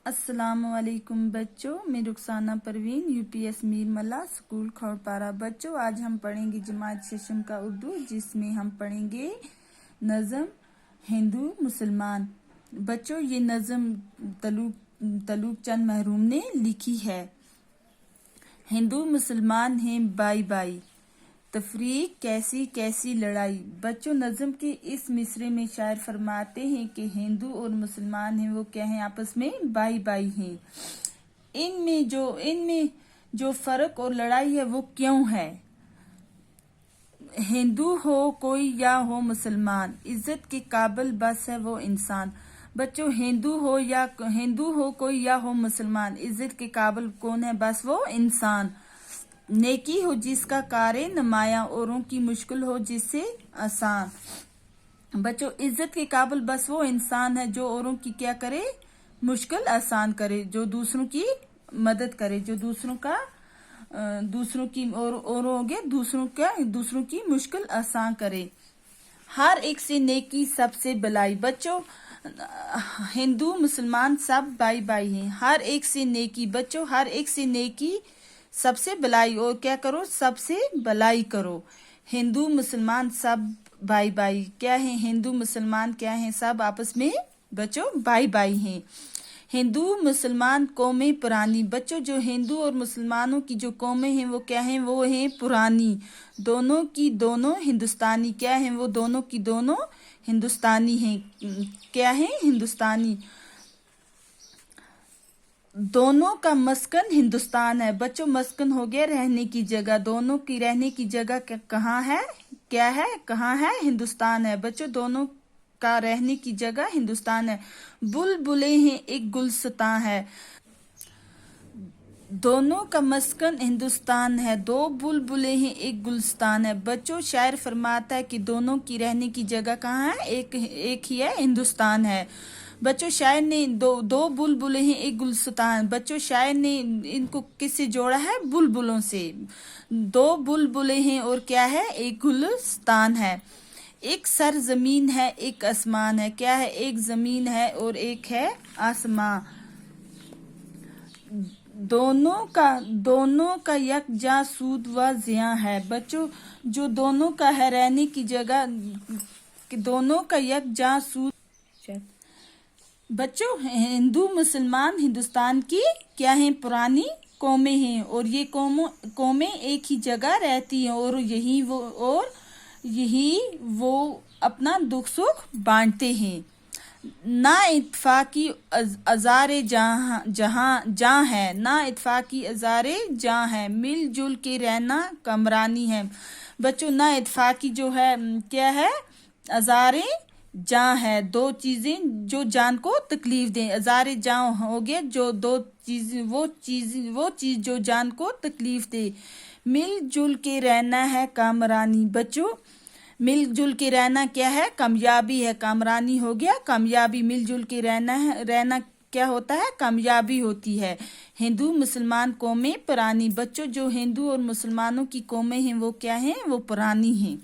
السلام علیکم بچوں، میں رخسانہ پروین UPS میر ملا اسکول کھوڑپارہ۔ بچوں آج ہم پڑھیں گے جماعت ششم کا اردو، جس میں ہم پڑھیں گے نظم ہندو مسلمان۔ بچوں یہ نظم تلوک چند محروم نے لکھی ہے۔ ہندو مسلمان ہیں بائی بائی، تفریق کیسی کیسی لڑائی۔ بچوں نظم کے اس مصرعے میں شاعر فرماتے ہیں کہ ہندو اور مسلمان ہیں وہ کیا ہیں، آپس میں بائی بائی ہیں۔ ان میں جو فرق اور لڑائی ہے وہ کیوں ہے؟ ہندو ہو کوئی یا ہو مسلمان، عزت کے قابل بس ہے وہ انسان۔ بچوں ہندو ہو کوئی یا ہو مسلمان، عزت کے قابل کون ہے، بس وہ انسان۔ نیکی ہو جس کا کار نمایاں، اوروں کی مشکل ہو جس سے آسان۔ بچوں عزت کے قابل بس وہ انسان ہے جو اوروں کی کیا کرے، مشکل آسان کرے، جو دوسروں کی مدد کرے، جو دوسروں کی مشکل آسان کرے۔ ہر ایک سے نیکی سب سے بلائی۔ بچوں ہندو مسلمان سب بائی بائی ہیں، ہر ایک سے نیکی۔ بچوں ہر ایک سے نیکی سب سے بلائی، اور کیا کرو، سب سے بلائی کرو۔ ہندو مسلمان سب بائی بائی کیا ہیں، ہندو مسلمان کیا ہیں، سب آپس میں بچوں بائی بائی ہیں۔ ہندو مسلمان قومیں پرانی۔ بچوں جو ہندو اور مسلمانوں کی جو قومیں ہیں وہ کیا ہیں، وہ ہیں پرانی۔ دونوں کی دونوں ہندوستانی کیا ہیں، وہ دونوں کی دونوں ہندوستانی ہیں، کیا ہیں، ہندوستانی۔ دونوں کا مسکن ہندوستان ہے۔ بچوں مسکن ہو گیا رہنے کی جگہ، دونوں کی رہنے کی جگہ کہاں ہے، کیا ہے، کہاں ہے، ہندوستان ہے۔ بچوں دونوں کا رہنے کی جگہ ہندوستان ہے۔ بلبلیں ہیں ایک گلستان ہے، دونوں کا مسکن ہندوستان ہے، دو بلبلیں ہیں ایک گلستان ہے۔ بچوں شاعر فرماتا ہے کہ دونوں کی رہنے کی جگہ کہاں ہے، ایک ہی ہے، ہندوستان ہے۔ بچوں شاعر نے دو بلبلیں ہیں ایک گلستان، بچوں شاعر نے ان کو کس سے جوڑا ہے، بلبلوں سے۔ دو بلبلیں ہیں اور کیا ہے، ایک گلستان ہے۔ ایک سر زمین ہے ایک آسمان ہے، کیا ہے، ایک زمین ہے اور ایک ہے آسمان۔ دونوں کا یکجاں سود و زیاں ہے۔ بچوں جو دونوں کا ہے رہنے کی جگہ، دونوں کا یکجاں سود۔ بچوں ہندو مسلمان ہندوستان کی کیا ہیں، پرانی قومیں ہیں، اور یہ قومیں ایک ہی جگہ رہتی ہیں، اور یہی وہ اپنا دکھ سکھ بانٹتے ہیں۔ نا اتفاقی ازار جہاں ہے، نا اتفاقی ازار جہاں ہے، مل جل کے رہنا کامرانی ہے۔ بچوں نا اتفاقی جو ہے کیا ہے، ازار جاں ہے، دو چیزیں جو جان کو تکلیف دیں۔ ازار جاں ہو گیا جو وہ چیز جو جان کو تکلیف دے۔ مل جل کے رہنا ہے کامرانی۔ بچوں مل جل کے رہنا کیا ہے، کامیابی ہے، کامرانی ہو گیا کامیابی۔ مل جل کے رہنا کیا ہوتا ہے، کامیابی ہوتی ہے۔ ہندو مسلمان قومیں پرانی۔ بچوں جو ہندو اور مسلمانوں کی قومیں ہیں وہ کیا ہیں، وہ پرانی ہیں۔